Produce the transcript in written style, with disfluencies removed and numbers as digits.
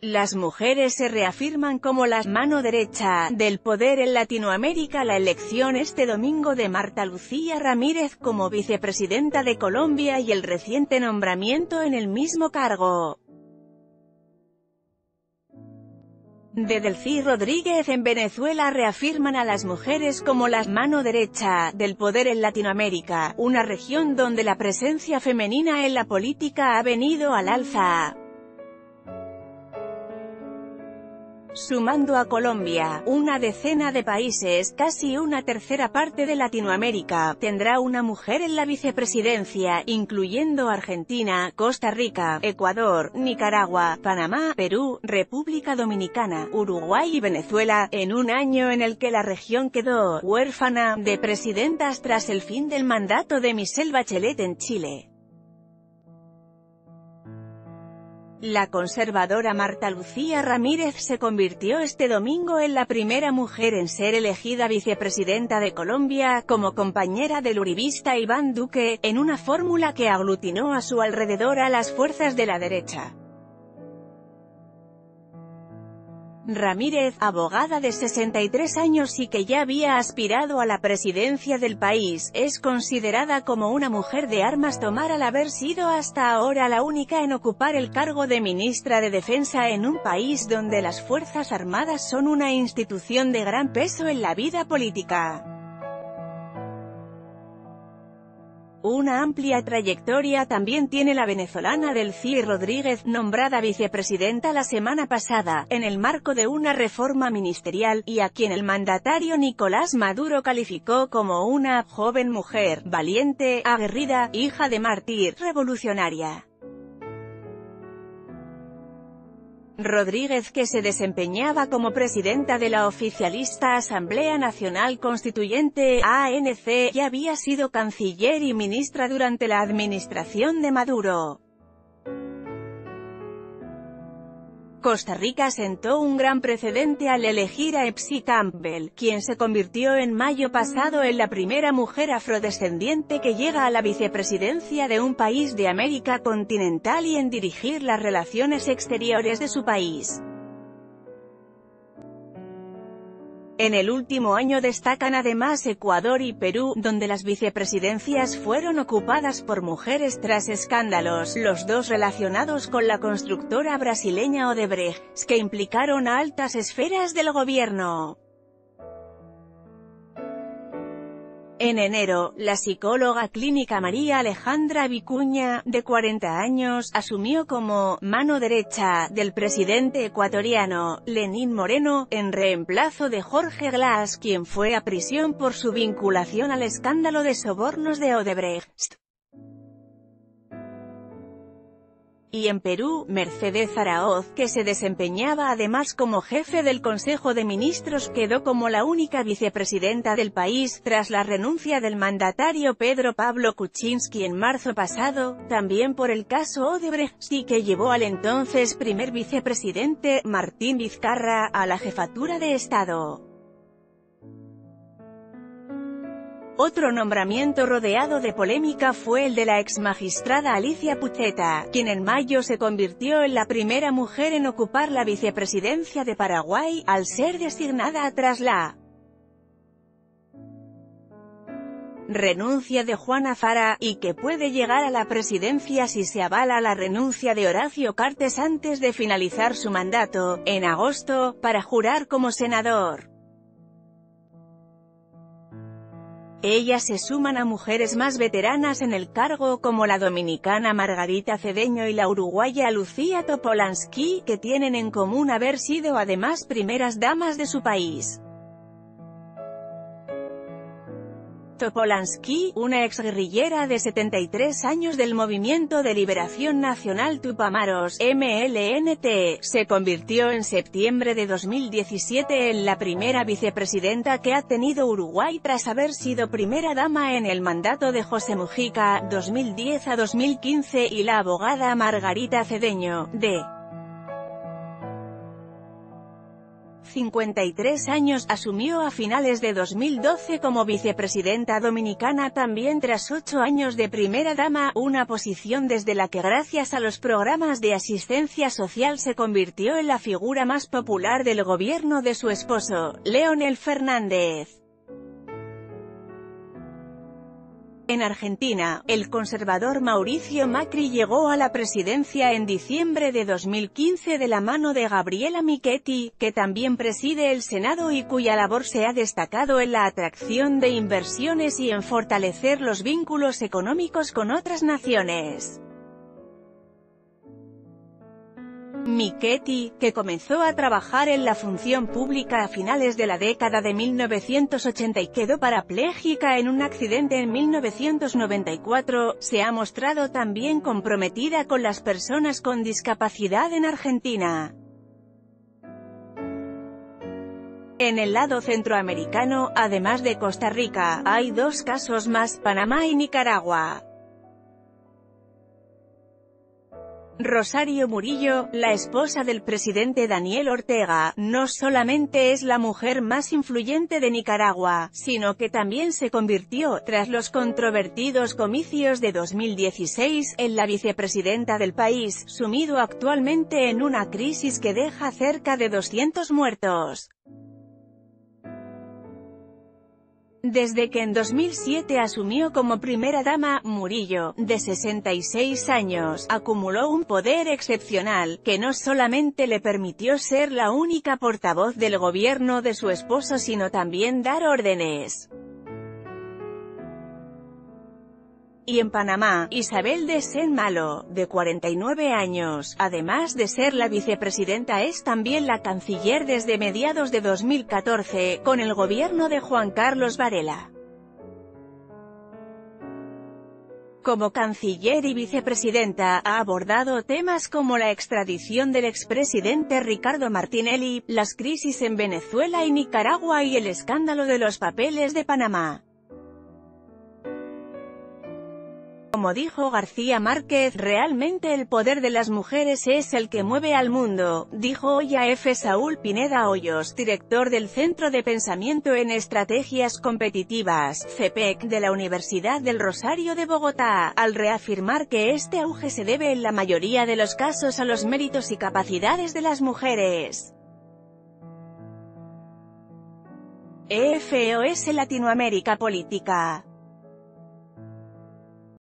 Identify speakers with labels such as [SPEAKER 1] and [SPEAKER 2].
[SPEAKER 1] Las mujeres se reafirman como la mano derecha del poder en Latinoamérica. La elección este domingo de Marta Lucía Ramírez como vicepresidenta de Colombia y el reciente nombramiento en el mismo cargo de Delcy Rodríguez en Venezuela reafirman a las mujeres como la mano derecha del poder en Latinoamérica, una región donde la presencia femenina en la política ha venido al alza. Sumando a Colombia, una decena de países, casi una tercera parte de Latinoamérica, tendrá una mujer en la vicepresidencia, incluyendo Argentina, Costa Rica, Ecuador, Nicaragua, Panamá, Perú, República Dominicana, Uruguay y Venezuela, en un año en el que la región quedó huérfana de presidentas tras el fin del mandato de Michelle Bachelet en Chile. La conservadora Marta Lucía Ramírez se convirtió este domingo en la primera mujer en ser elegida vicepresidenta de Colombia, como compañera del uribista Iván Duque, en una fórmula que aglutinó a su alrededor a las fuerzas de la derecha. Ramírez, abogada de 63 años y que ya había aspirado a la presidencia del país, es considerada como una mujer de armas tomar al haber sido hasta ahora la única en ocupar el cargo de ministra de Defensa en un país donde las Fuerzas Armadas son una institución de gran peso en la vida política. Una amplia trayectoria también tiene la venezolana Delcy Rodríguez, nombrada vicepresidenta la semana pasada, en el marco de una reforma ministerial, y a quien el mandatario Nicolás Maduro calificó como una joven mujer, valiente, aguerrida, hija de mártir, revolucionaria. Rodríguez, que se desempeñaba como presidenta de la oficialista Asamblea Nacional Constituyente, ANC, ya había sido canciller y ministra durante la administración de Maduro. Costa Rica sentó un gran precedente al elegir a Epsi Campbell, quien se convirtió en mayo pasado en la primera mujer afrodescendiente que llega a la vicepresidencia de un país de América continental y en dirigir las relaciones exteriores de su país. En el último año destacan además Ecuador y Perú, donde las vicepresidencias fueron ocupadas por mujeres tras escándalos, los dos relacionados con la constructora brasileña Odebrecht, que implicaron a altas esferas del gobierno. En enero, la psicóloga clínica María Alejandra Vicuña, de 40 años, asumió como mano derecha del presidente ecuatoriano, Lenín Moreno, en reemplazo de Jorge Glass, quien fue a prisión por su vinculación al escándalo de sobornos de Odebrecht. Y en Perú, Mercedes Araoz, que se desempeñaba además como jefe del Consejo de Ministros, quedó como la única vicepresidenta del país, tras la renuncia del mandatario Pedro Pablo Kuczynski en marzo pasado, también por el caso Odebrecht, y que llevó al entonces primer vicepresidente, Martín Vizcarra, a la jefatura de Estado. Otro nombramiento rodeado de polémica fue el de la exmagistrada Alicia Pucheta, quien en mayo se convirtió en la primera mujer en ocupar la vicepresidencia de Paraguay, al ser designada tras la renuncia de Juana Fara, y que puede llegar a la presidencia si se avala la renuncia de Horacio Cartes antes de finalizar su mandato, en agosto, para jurar como senador. Ellas se suman a mujeres más veteranas en el cargo como la dominicana Margarita Cedeño y la uruguaya Lucía Topolansky, que tienen en común haber sido además primeras damas de su país. Topolansky, una exguerrillera de 73 años del Movimiento de Liberación Nacional Tupamaros, MLNT, se convirtió en septiembre de 2017 en la primera vicepresidenta que ha tenido Uruguay tras haber sido primera dama en el mandato de José Mujica, 2010 a 2015, y la abogada Margarita Cedeño, de 53 años, asumió a finales de 2012 como vicepresidenta dominicana también tras 8 años de primera dama, una posición desde la que gracias a los programas de asistencia social se convirtió en la figura más popular del gobierno de su esposo, Leonel Fernández. En Argentina, el conservador Mauricio Macri llegó a la presidencia en diciembre de 2015 de la mano de Gabriela Michetti, que también preside el Senado y cuya labor se ha destacado en la atracción de inversiones y en fortalecer los vínculos económicos con otras naciones. Michetti, que comenzó a trabajar en la función pública a finales de la década de 1980 y quedó parapléjica en un accidente en 1994, se ha mostrado también comprometida con las personas con discapacidad en Argentina. En el lado centroamericano, además de Costa Rica, hay 2 casos más, Panamá y Nicaragua. Rosario Murillo, la esposa del presidente Daniel Ortega, no solamente es la mujer más influyente de Nicaragua, sino que también se convirtió, tras los controvertidos comicios de 2016, en la vicepresidenta del país, sumido actualmente en una crisis que deja cerca de 200 muertos. Desde que en 2007 asumió como primera dama, Murillo, de 66 años, acumuló un poder excepcional, que no solamente le permitió ser la única portavoz del gobierno de su esposo sino también dar órdenes. Y en Panamá, Isabel de Saint-Malo, de 49 años, además de ser la vicepresidenta es también la canciller desde mediados de 2014, con el gobierno de Juan Carlos Varela. Como canciller y vicepresidenta, ha abordado temas como la extradición del expresidente Ricardo Martinelli, las crisis en Venezuela y Nicaragua y el escándalo de los papeles de Panamá. Como dijo García Márquez, realmente el poder de las mujeres es el que mueve al mundo, dijo hoy a F. Saúl Pineda Hoyos, director del Centro de Pensamiento en Estrategias Competitivas, CEPEC, de la Universidad del Rosario de Bogotá, al reafirmar que este auge se debe en la mayoría de los casos a los méritos y capacidades de las mujeres. EFOS Latinoamérica Política.